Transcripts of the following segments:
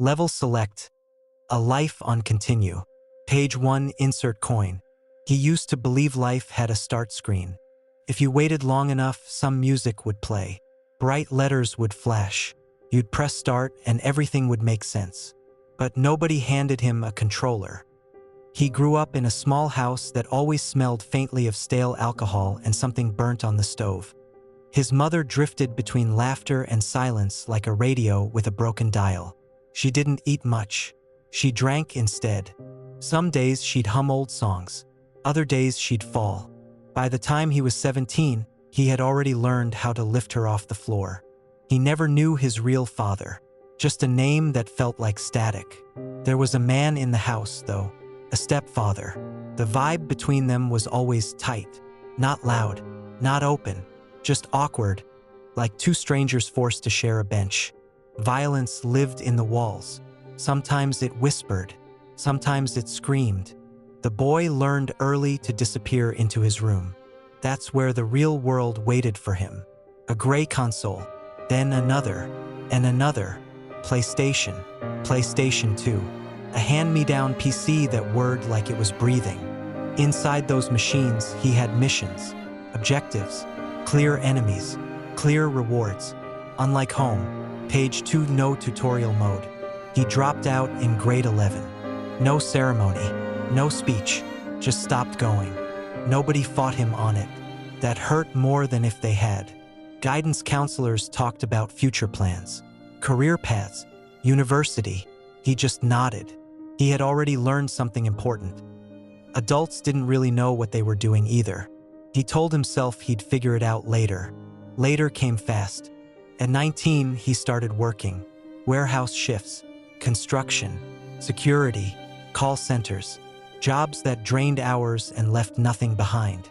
Level select. A life on continue. Page 1, insert coin. He used to believe life had a start screen. If you waited long enough, some music would play. Bright letters would flash. You'd press start and everything would make sense. But nobody handed him a controller. He grew up in a small house that always smelled faintly of stale alcohol and something burnt on the stove. His mother drifted between laughter and silence like a radio with a broken dial. She didn't eat much. She drank instead. Some days she'd hum old songs. Other days she'd fall. By the time he was 17, he had already learned how to lift her off the floor. He never knew his real father, just a name that felt like static. There was a man in the house, though, a stepfather. The vibe between them was always tight, not loud, not open, just awkward, like two strangers forced to share a bench. Violence lived in the walls. Sometimes it whispered, sometimes it screamed. The boy learned early to disappear into his room. That's where the real world waited for him. A gray console, then another, and another. PlayStation 2. A hand-me-down PC that whirred like it was breathing. Inside those machines, he had missions, objectives, clear enemies, clear rewards. Unlike home, page 2, no tutorial mode. He dropped out in grade 11. No ceremony, no speech, just stopped going. Nobody fought him on it. That hurt more than if they had. Guidance counselors talked about future plans, career paths, university. He just nodded. He had already learned something important. Adults didn't really know what they were doing either. He told himself he'd figure it out later. Later came fast. At 19, he started working. Warehouse shifts, construction, security, call centers, jobs that drained hours and left nothing behind.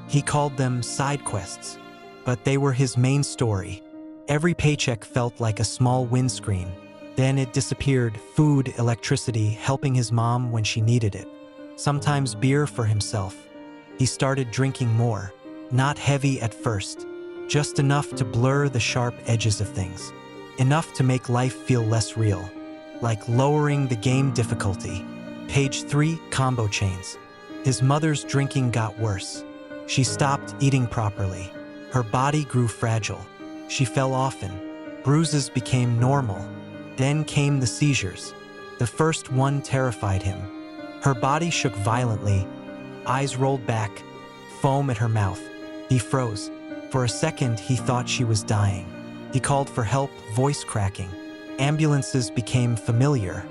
He called them side quests, but they were his main story. Every paycheck felt like a small windscreen. Then it disappeared, food, electricity, helping his mom when she needed it. Sometimes beer for himself. He started drinking more, not heavy at first, just enough to blur the sharp edges of things. Enough to make life feel less real, like lowering the game difficulty. Page 3, combo chains. His mother's drinking got worse. She stopped eating properly. Her body grew fragile. She fell often. Bruises became normal. Then came the seizures. The first one terrified him. Her body shook violently. Eyes rolled back. Foam at her mouth. He froze. For a second, he thought she was dying. He called for help, voice cracking. Ambulances became familiar.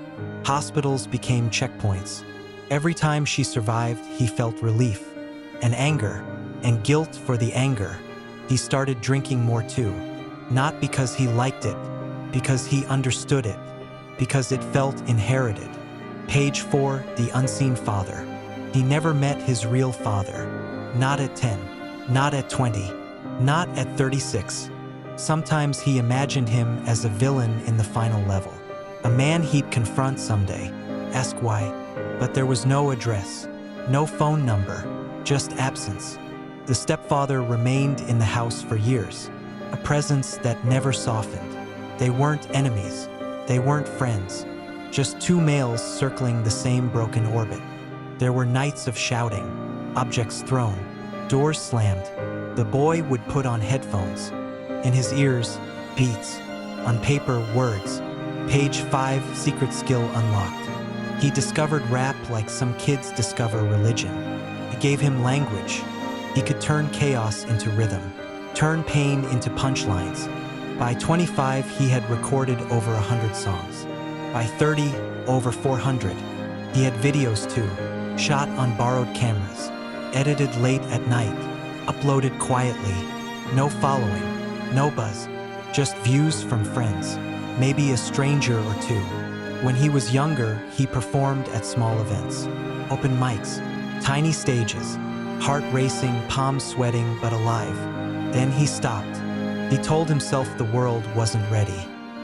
Hospitals became checkpoints. Every time she survived, he felt relief, and anger, and guilt for the anger. He started drinking more too. Not because he liked it, because he understood it, because it felt inherited. Page 4, the unseen father. He never met his real father. Not at 10, not at 20, not at 36. Sometimes he imagined him as a villain in the final level. A man he'd confront someday, ask why. But there was no address, no phone number, just absence. The stepfather remained in the house for years, a presence that never softened. They weren't enemies, they weren't friends, just two males circling the same broken orbit. There were nights of shouting, objects thrown, doors slammed. The boy would put on headphones. In his ears, beats. On paper, words. Page 5, secret skill unlocked. He discovered rap like some kids discover religion. It gave him language. He could turn chaos into rhythm, turn pain into punchlines. By 25, he had recorded over 100 songs. By 30, over 400. He had videos too, shot on borrowed cameras, edited late at night, uploaded quietly. No following, no buzz, just views from friends, maybe a stranger or two. When he was younger, he performed at small events, open mics, tiny stages, heart racing, palms sweating, but alive. Then he stopped. He told himself the world wasn't ready.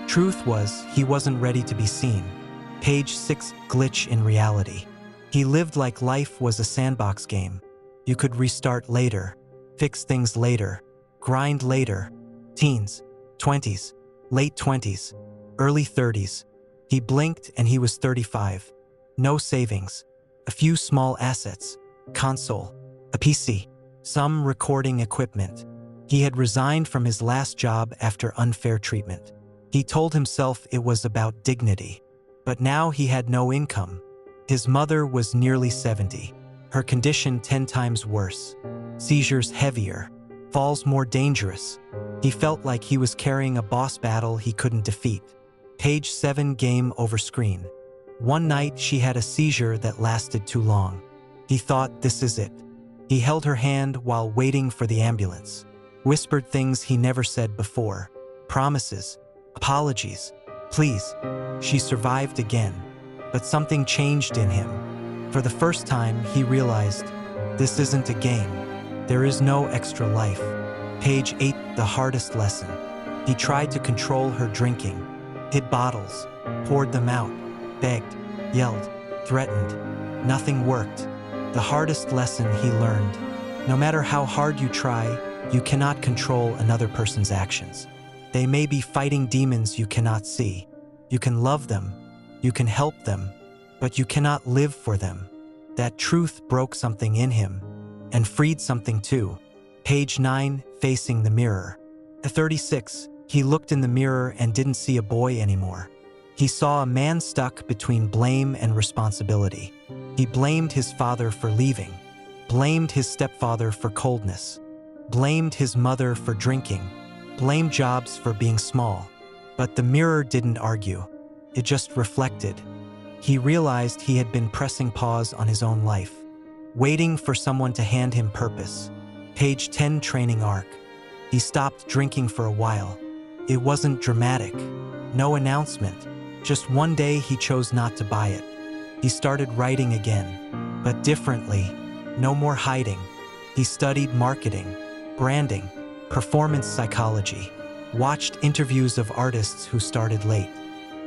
Truth was, he wasn't ready to be seen. Page 6, glitch in reality. He lived like life was a sandbox game. You could restart later, fix things later, grind later. Teens, 20s, late 20s, early 30s. He blinked and he was 35. No savings. A few small assets. Console. A PC. Some recording equipment. He had resigned from his last job after unfair treatment. He told himself it was about dignity. But now he had no income. His mother was nearly 70. Her condition 10 times worse. Seizures heavier. Falls more dangerous. He felt like he was carrying a boss battle he couldn't defeat. Page 7. Game over screen. One night she had a seizure that lasted too long. He thought, this is it. He held her hand while waiting for the ambulance. Whispered things he never said before. Promises. Apologies. Please. She survived again. But something changed in him. For the first time, he realized, this isn't a game. There is no extra life. Page 8. The hardest lesson. He tried to control her drinking. Hid bottles. Poured them out. Begged. Yelled. Threatened. Nothing worked. The hardest lesson he learned. No matter how hard you try, you cannot control another person's actions. They may be fighting demons you cannot see. You can love them. You can help them. But you cannot live for them. That truth broke something in him. And freed something too. Page 9. Facing the mirror. At 36, he looked in the mirror and didn't see a boy anymore. He saw a man stuck between blame and responsibility. He blamed his father for leaving. Blamed his stepfather for coldness. Blamed his mother for drinking. Blamed jobs for being small. But the mirror didn't argue. It just reflected. He realized he had been pressing pause on his own life, waiting for someone to hand him purpose. Page 10. Training arc. He stopped drinking for a while. It wasn't dramatic. No announcement. Just one day he chose not to buy it. He started writing again, but differently. No more hiding. He studied marketing, branding, performance psychology, watched interviews of artists who started late.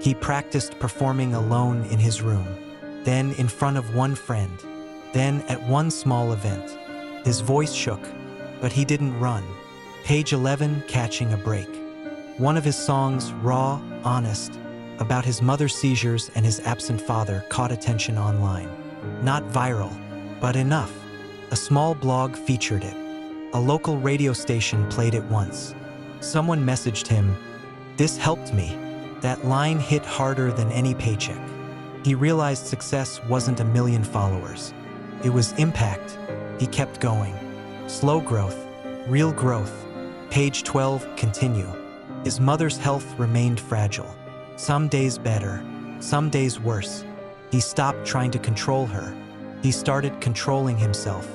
He practiced performing alone in his room, then in front of one friend, then at one small event. His voice shook, but he didn't run. Page 11. Catching a break. One of his songs, raw, honest, about his mother's seizures and his absent father, caught attention online. Not viral, but enough. A small blog featured it. A local radio station played it once. Someone messaged him, "This helped me." That line hit harder than any paycheck. He realized success wasn't a million followers. It was impact. He kept going. Slow growth, real growth. Page 12. Continue. His mother's health remained fragile. Some days better, some days worse. He stopped trying to control her. He started controlling himself.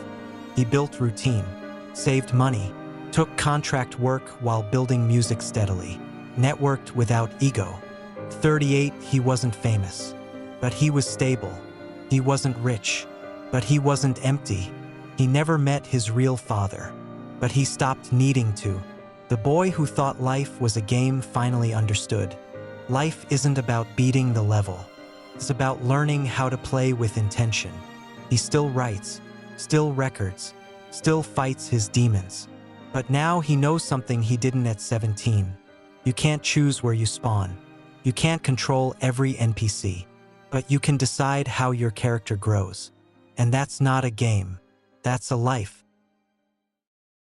He built routine, saved money, took contract work while building music steadily, networked without ego. 38. He wasn't famous, but he was stable. He wasn't rich, but he wasn't empty. He never met his real father, but he stopped needing to. The boy who thought life was a game finally understood. Life isn't about beating the level. It's about learning how to play with intention. He still writes, still records, still fights his demons. But now he knows something he didn't at 17. You can't choose where you spawn. You can't control every NPC. But you can decide how your character grows. And that's not a game. That's a life.